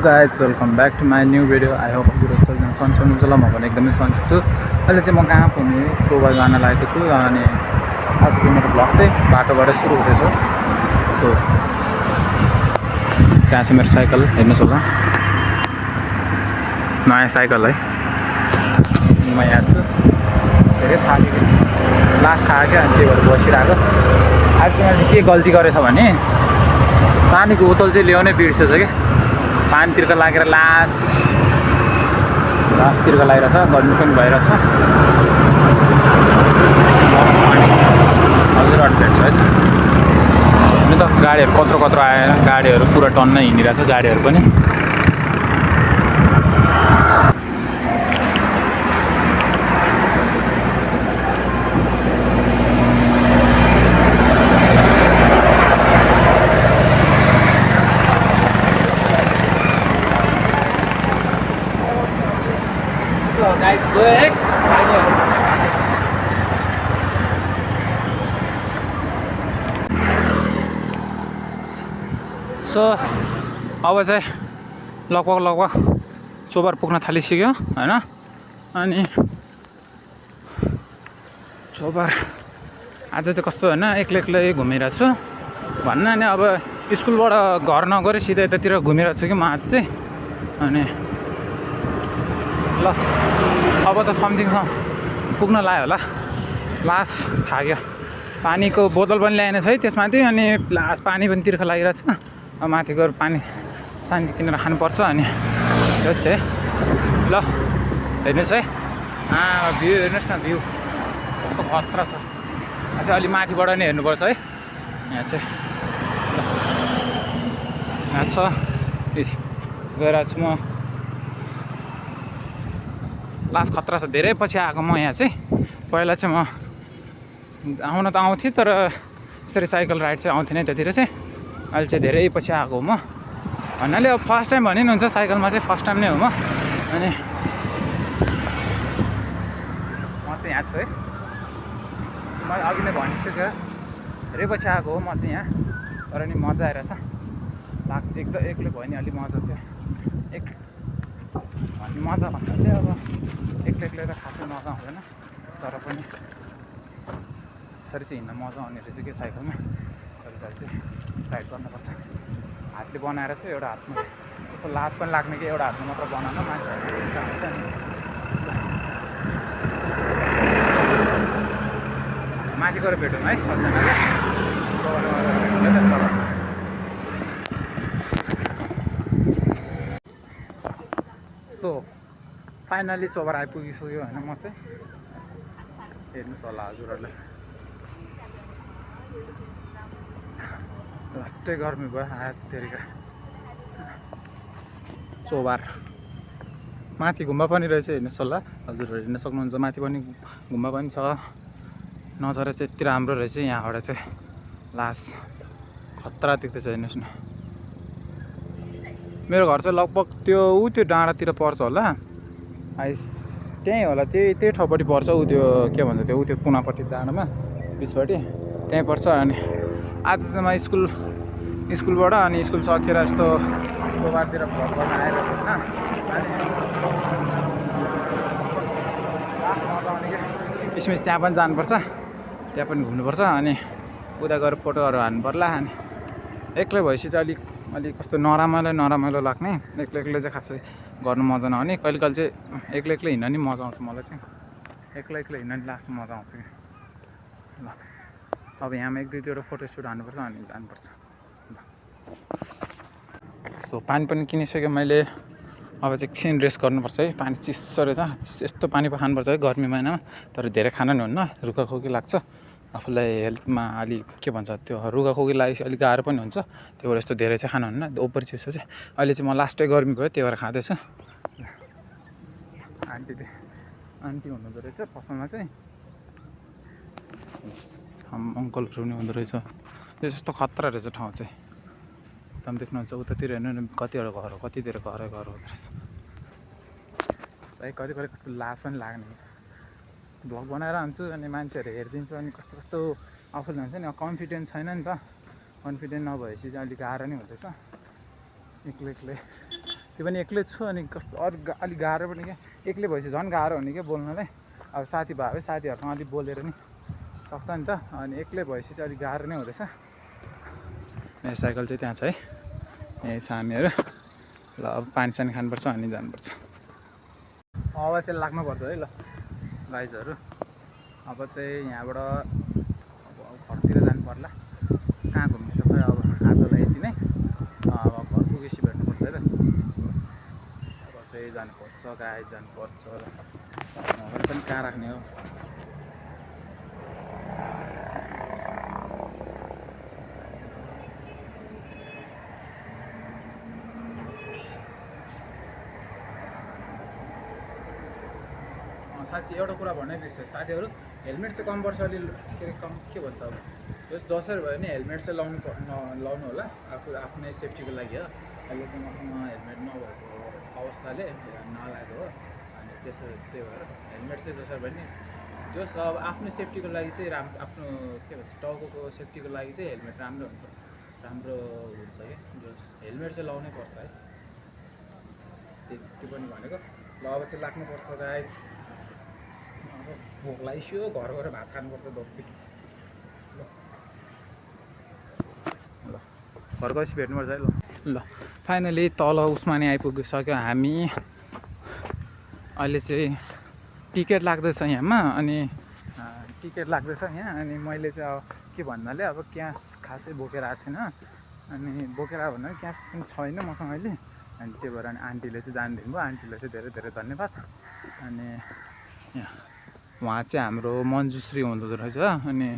Hello guys welcome back to my new video. I hope हजुरहरू सन्चै हुनुहुन्छ होला। म पनि एकदमै सन्चै छु। अहिले चाहिँ म कहाँ पुग्ने चोबर जान लागेको छु अनि आजको मेरो ब्लग चाहिँ बाटोबाट सुरु हुँदैछ। सो त्यहाँ चाहिँ मेरो साइकल हेर्नुहोस् होला, नयाँ साइकल है। म यहाँ छु, धेरै थाकेको लास्ट थाक्यो अनि त्यही भएर बसिरहेको। आज चाहिँ मैले के गल्ती गरेछ भने पानीको बोतल चाहिँ ल्याउनै बिर्सेछ क्या। पानीतिरको लागेर लास्टतिरको लागिरहेछ, गर्मी पनि भइरहेछ। हजुर भेट्छ है हुन त गाडीहरू कत्रो आएन, गाडीहरू पुरा टन्नै हिँडिरहेछ गाडीहरू पनि। सो अब चाहिँ लगभग चोबर पुग्न थालिसक्यो होइन। अनि चोबर आज चाहिँ कस्तो होइन, एक्लै घुमिरहेको छु भन्न नि। अब स्कुलबाट घर नगएर सिधै यतातिर घुमिरहेको छु कि म आज चाहिँ। अनि ल अब त समथिङसम्म पुग्न लाग्यो होला। लास्ट थाक्यो। पानीको बोतल पनि ल्याएन छ है त्यसमाथि, अनि लास्ट पानी पनि तिर्खा लागिरहेछ। माथि गएर पानी सानी किनेर खानुपर्छ। अनि त्यो चाहिँ ल हेर्नुहोस् है, भ्यू हेर्नुहोस् न, भ्यू कस्तो खतरा छ। चाहिँ अलि माथिबाट नै हेर्नुपर्छ है। यहाँ चाहिँ यहाँ छ गइरहेको छु म। लास्ट खतरा छ, धेरै पछि आएको म यहाँ चाहिँ। पहिला चाहिँ म आउन त आउँथेँ, तर यसरी साइकल राइड चाहिँ आउँथेन त्यतिर चाहिँ। अहिले चाहिँ धेरै पछि आएको हो म भन्नाले। अब फर्स्ट टाइम भनि हुन्छ साइकलमा चाहिँ, फर्स्ट टाइम नै हो म। अनि म चाहिँ यहाँ छु है। मैले अघि नै भनेको थियो, धेरै पछि आएको हो म चाहिँ यहाँ। तर नि मजा आइरहेछ, लाग्छ एकदम एक्लै भयो नि अलिक मजा थियो। मजा भन्नाले अब एक्लै त खासै मजा आउँदैन, तर पनि यसरी चाहिँ हिँड्न मजा आउने रहेछ कि साइकलमा। कहिले चाहिँ राइड गर्नुपर्छ। हातले बनाएर चाहिँ एउटा हातमा यस्तो लाज पनि लाग्ने कि एउटा हातमा मात्र बनाउन मान्छेहरू हुन्छ नि। माथि गएर भेटौँ है सबजनाले। सो फाइनली चोबर आइपुगिसक्यो होइन। म चाहिँ हेर्नुहोस् होला हजुरहरूलाई, लास्टै गर्मी भयो हाततिरका। चोबर माथि गुम्बा पनि रहेछ, हेर्नुहोस् होला हजुरहरू हेर्न सक्नुहुन्छ। माथि पनि गुम्बा पनि छ। नजारा चाहिँ यति राम्रो रहेछ यहाँबाट चाहिँ। लास्ट खतरा देख्दैछ हेर्नुहोस् न। मेरो घर चाहिँ लगभग त्यो डाँडातिर पर्छ होला, त्यहीँ होला, त्यही ठाउँपट्टि पर्छ। त्यो के भन्छ त्यो कुनापट्टि डाँडामा बिचपट्टि त्यहीँ पर्छ। अनि आज चाहिँ म स्कुलबाट अनि स्कुल सकेर यस्तो चोबारतिर भ्लग गर्न आएको छु होइन। अनि किसमिस त्यहाँ पनि जानुपर्छ, त्यहाँ पनि घुम्नुपर्छ। अनि उता गएर फोटोहरू हान्नु पर्ला। अनि एक्लै भएपछि चाहिँ अलिक कस्तो नरमाइलो लाग्ने। एक्लै चाहिँ खासै गर्नु मजा नआउने। कहिले चाहिँ एक्लै हिँड्न नि मजा आउँछ मलाई चाहिँ। एक्लै हिँड्न नि लास्ट मजा आउँछ कि। ल अब यहाँमा एक दुईवटा फोटोसुट हान्नुपर्छ अनि जानुपर्छ। सो पानी पनि किनिसकेँ मैले। अब चाहिँ एकछिन रेस्ट गर्नुपर्छ है। पानी चिसो रहेछ, यस्तो पानी पो खानुपर्छ है गर्मी महिनामा। तर धेरै खान नि हुन्न, रुखाखोकी लाग्छ आफूलाई। हेल्थमा अलिक के भन्छ त्यो रुखाखोकी लागेपछि अलिक गाह्रो पनि हुन्छ। त्यही भएर यस्तो धेरै चाहिँ खानु हुन्न, ओभर चिसो चाहिँ। अहिले चाहिँ म लास्टै गर्मी गयो त्यही भएर खाँदैछु। आन्टी हुनुहुँदो रहेछ पसलमा चाहिँ, अङ्कलहरू नि हुँदो रहेछ। यो यस्तो खतरा रहेछ ठाउँ चाहिँ, एकदम देख्नुहुन्छ। उतातिर हेर्नु न कतिवटा घर हो, कतितिर घरै घर हुँदो रहेछ। कहिले कस्तो लाज पनि लाग्ने। भ्लग बनाएर आउँछु अनि मान्छेहरू हेरिदिन्छ, अनि कस्तो आफूले हुन्छ नि कन्फिडेन्स छैन नि त। कन्फिडेन्ट नभएपछि चाहिँ अलिक गाह्रो नै हुँदैछ एक्लै त्यो पनि एक्लै छु अनि कस्तो अलिक गाह्रो पनि क्या एक्लै भएपछि झन् गाह्रो हुने क्या बोल्नलाई अब साथी भयो है साथीहरूसँग अलिक बोलेर नि सक्छ नि त अनि एक्लै भएपछि चाहिँ अलिक गाह्रो नै हुँदैछ मेरो साइकल चाहिँ त्यहाँ छ है यहीँ छ हामीहरू ल अब पानी सानी खानुपर्छ अनि जानुपर्छ अब चाहिँ लाग्नुपर्छ है ल गाइजहरू अब चाहिँ यहाँबाट अब घरतिर जानु पर्ला कहाँ घुम्ने त खै अब आजलाई यति नै अब घर पुगेपछि भेट्नुपर्छ है त अब चाहिँ जानुपर्छ गाई जानुपर्छ घरहरू पनि कहाँ राख्ने हो साँच्ची एउटा कुरा भन्नै बिर्सेँ साथीहरू हेलमेट चाहिँ कम्पलसरी के अरे के भन्छ अब जस जसरी भयो भने हेलमेट चाहिँ लाउनु होला आफ्नै सेफ्टीको लागि हो अहिले चाहिँ मसँग हेलमेट नभएको अवस्थाले नलागेको हो अनि त्यही भएर हेलमेट चाहिँ जसरी भयो नि जस अब आफ्नो सेफ्टीको लागि चाहिँ आफ्नो के भन्छ टाउको सेफ्टीको लागि चाहिँ हेलमेट राम्रो हुन्छ कि जस हेलमेट चाहिँ लाउनै पर्छ है त्यो पनि भनेको ल अब चाहिँ लाग्नुपर्छ गाइज भोक लागिसक्यो घर गएर भात खानुपर्छ धोपी ल घर गएपछि भेट्नुपर्छ है ल फाइनली तल उसमा नै आइपुगिसक्यो हामी अहिले चाहिँ टिकट लाग्दैछ यहाँमा अनि टिकट लाग्दैछ यहाँ अनि मैले चाहिँ अब के भन्नाले अब क्यास खासै बोकेर आएको छैन अनि बोकेर आयो भन्दा क्यास पनि छैन मसँग अहिले अनि त्यही भएर अनि आन्टीले चाहिँ जानु दिनुभयो आन्टीलाई चाहिँ धेरै धेरै धन्यवाद अनि यहाँ उहाँ चाहिँ हाम्रो मन्जुश्री हुँदो रहेछ अनि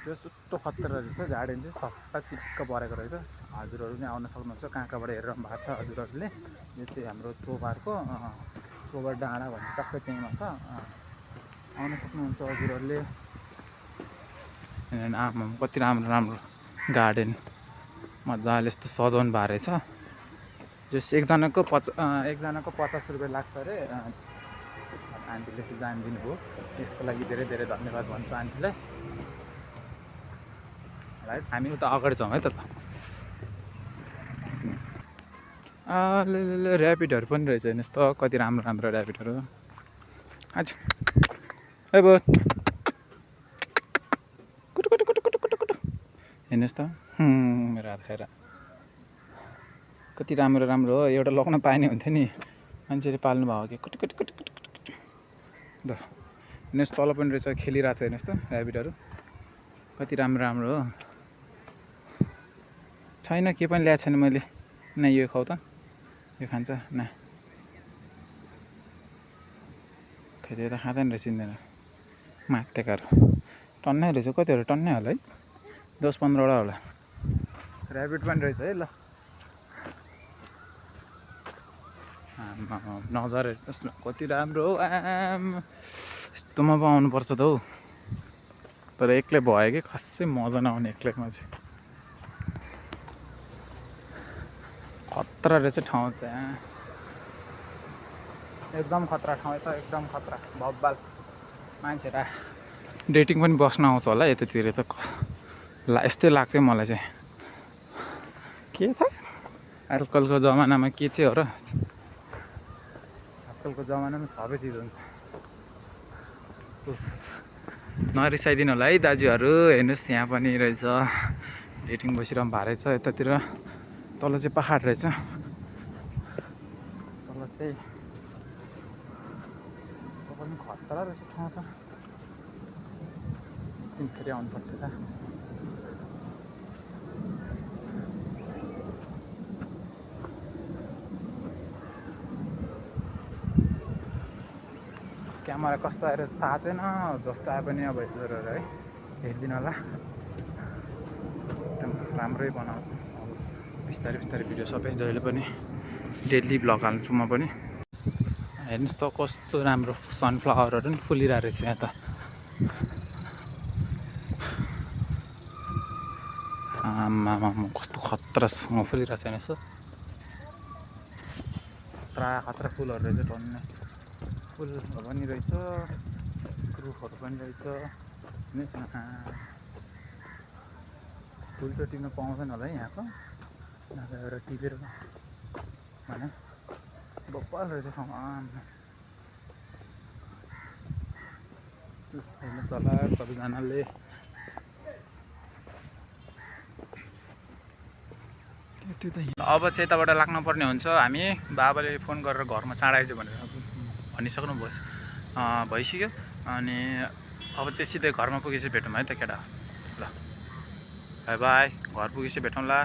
त्यस्तो खतरा रहेछ गार्डन चाहिँ सट्टा चिक्क परेको रहेछ हजुरहरू पनि आउन सक्नुहुन्छ कहाँ कहाँबाट हेरेर भएको छ हजुरहरूले यो चाहिँ हाम्रो चोबार डाँडा भन्ने टक्कै त्यहीँमा छ आउन सक्नुहुन्छ हजुरहरूले आमा कति राम्रो गार्डन मजाले यस्तो सजाउनु भएको रहेछ जस एकजनाको 50 रुपियाँ लाग्छ अरे आन्टीले चाहिँ जान दिनुभयो त्यसको लागि धेरै धेरै धन्यवाद भन्छु आन्टीलाई हामी उता अगाडि छौँ है त ले ऱ्यापिडहरू पनि रहेछ हेर्नुहोस् त कति राम्रो ऱ्यापिडहरू आज है बो हेर्नुहोस् त मेरो हात खाएर कति राम्रो हो एउटा लग्न पाइने हुन्थ्यो नि मान्छेले पाल्नु भएको कि कुट ल हेर्नुहोस् तल पनि रहेछ खेलिरहेको छ हेर्नुहोस् त ऱ्याबिटहरू कति राम्रो हो छैन के पनि ल्याएको छैन मैले न यो खाऊ त यो खान्छ न खै त्यो त खाँदैन रहेछ चिन्दैन माटेकाहरू टन्नै रहेछ कतिहरू टन्नै होला है 10-15वटा होला ऱ्याबिट पनि रहेछ है ल नजर हेर्नुहोस् न कति राम्रो हो यस्तोमा पो आउनुपर्छ त हौ तर एक्लै भयो कि खासै मजा नआउने एक्लैमा चाहिँ खतरा रहेछ ठाउँ चाहिँ एकदम खतरा ठाउँ त एकदम खतरा बब्बाल मान्छेहरू डेटिङ पनि बस्न आउँछ होला यतातिर त यस्तै लाग्थ्यो मलाई चाहिँ के त आजकलको जमानामा के चाहिँ हो र आजकलको जमानामा सबै चिज हुन्छ नरिसाइदिनु होला है दाजुहरू हेर्नुहोस् यहाँ पनि रहेछ डेटिङ बसिरहनु भएको रहेछ यतातिर तल चाहिँ पहाड रहेछ तल चाहिँ पनि खतरा रहेछ ठाउँ त फेरि आउनुपर्छ त क्यामेरा कस्तो आएर थाहा छैन जस्तो आए पनि अब हेरेर है हेरिदिनु होला एकदम राम्रै बनाउँछु अब बिस्तारै भिडियो सबै जहिले पनि डेली भ्लग हाल्छु म पनि हेर्नुहोस् त कस्तो राम्रो सनफ्लावरहरू पनि फुलिरहेको रहेछ यहाँ त आमामा कस्तो खतरासँग फुलिरहेको छ हेर्नुहोस् त खतरा फुलहरू रहेछ टन्नै फुलहरू पनि रहेछ रुखहरू पनि रहेछ हेर्नुहोस् न फुल त टिप्न पाउँदैन होला है यहाँको एउटा टिपेर भने बप्पल रहेछ ठाउँमा हेर्नुहोस् होला सबैजनाले। अब चाहिँ यताबाट लाग्नुपर्ने हुन्छ हामी। बाबाले फोन गरेर घरमा चाँडो आइज भनेर भनिसक्नु भइसक्यो। अनि अब चाहिँ सिधै घरमा पुगेपछि भेटौँ है त केटा। ल बाई बाई, घर पुगेपछि भेटौँला।